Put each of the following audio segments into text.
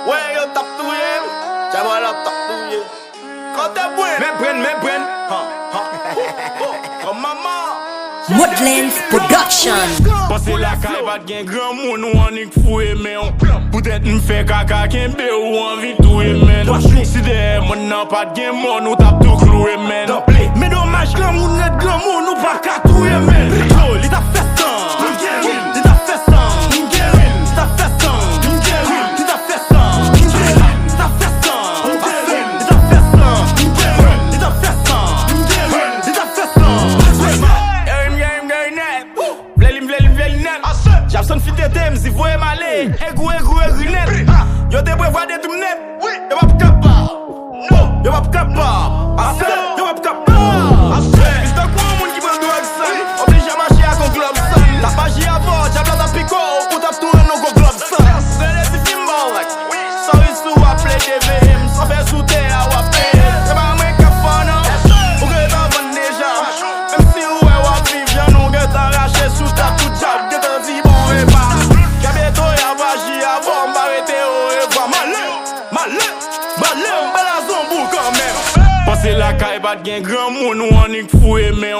Ouais, yo tap touye. J'aimerais la tap touye. Quand t'es bon. Me prenne. Comme maman. Woodlands Production. Passe la caille pas gen grand moun ou an ik fouye men. Peut-être m'fait caca ken be ou envie touye men. Si de mon nan pas gen mon ou tap tout cloué men. Mais dommage grand moun net grand moun ou pas ka touye men. Li t'a fait sang. Li t'a fait sang. Li t'a fait sang. Li t'a fait sang. Li t'a fait sang. Li t'a fait sang. Li t'a fait sang. Li t'a fait sang. J'absonne fit de thèmes, si vous aimez aller. Égou, net. Yo te prévois de tout net. Yo va pour capable. Non, yo va pour capable. Yo va pour capable. Is ta quoi, moun qui veut drogue ça? Obligé à marcher à con globe ça. La page à bord, j'ai plein de picots. Pour taper tout le nom globe ça. C'est des films like. Sorry, sous à play DVM. Sans faire sous terre, à payer. C'est pas moi qui a fait non. Ou que t'en vends déjà. Même si ou est à vivre, j'en ai que t'arraché sous ta tout job. Passe la caille pas gen grand moun ou an ik fouye men.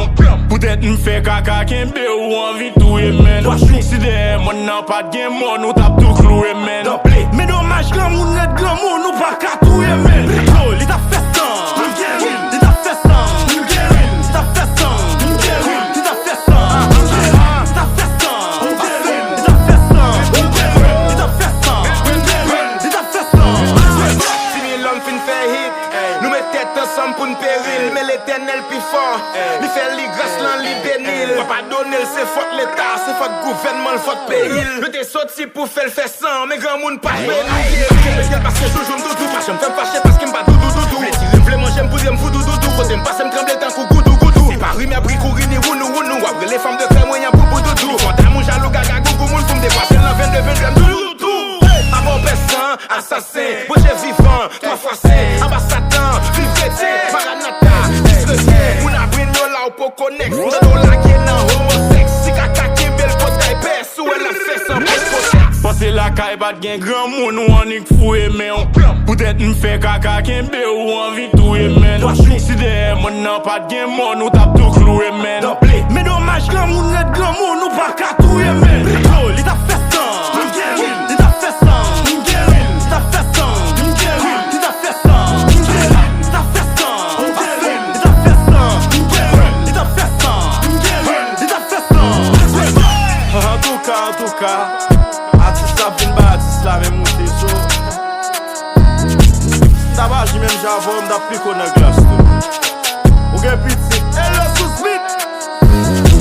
Peut-être m'fait caca ken be ou envie touye men. Si de mon nan pas gen mon ou tap tout cloué men. Mais dommage grand moun net grand moun ou pas ka touye men. Li t'a fait sang. Li t'a fait sang. Li t'a fait sang. Li t'a fait sang. Li t'a fait sang. Li t'a fait sang. Li t'a fait sang. Li t'a fait sang. Si l'homme fin fait hit, nous met tête ensemble pour une péril. Mais l'éternel plus fort, lui fait les grâces, l'en li bénil. Pas donner, c'est faute l'état, c'est faute gouvernement, le faute pays. Je t'ai sorti pour faire le fait sans, mais grand monde pas jouer. Parce que je joue doudou, pas je me fais fâcher parce qu'il me bat doudou. Je voulais manger, me poudre, me fou doudou. Côté me passe, me tremble tant qu'au goudou. Si Paris m'a pris courir ni wounou. Après les femmes de crème, moyen pour doudou. Quand t'as mon jaloux, gaga, gougou, moun, pour me dépasser l'en 22, doudou. Avant personne, assassin, projet vivant, 3 fois c'est, ambassadeur, vivreté, maranata, discrétion, moun a brin yo la ou pour connect, moun a la qui est dans homosex, si kaka qui belle potaille, pèse ou elle a fait sans post-protex. Passe la caille pas gen grand moun ou an ik fouye men. Peut-être m'fait caca ken be ou envie touye men. Si de mon nan pas gen mon ou tap tout cloué men. Mais dommage grand moun net grand moun ou pas ka touye men. Li t'a fait sang. Li t'a fait sang. Li t'a fait sang. Li t'a fait sang. Li t'a fait sang. Li t'a fait sang. Li t'a fait sang. Li t'a fait sang. En tout cas, artiste a vin ba artiste la même mouté so. Ça va, j'ai même j'avoue, m'da plus qu'on a glace tout. Ou gen piti, hello sous Smith.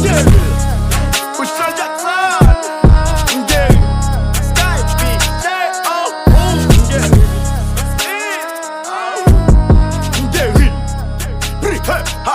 Jerry, Ushan Jackson. Jerry, Skype, J.O. Jerry, Jerry, Pri, hey, ha.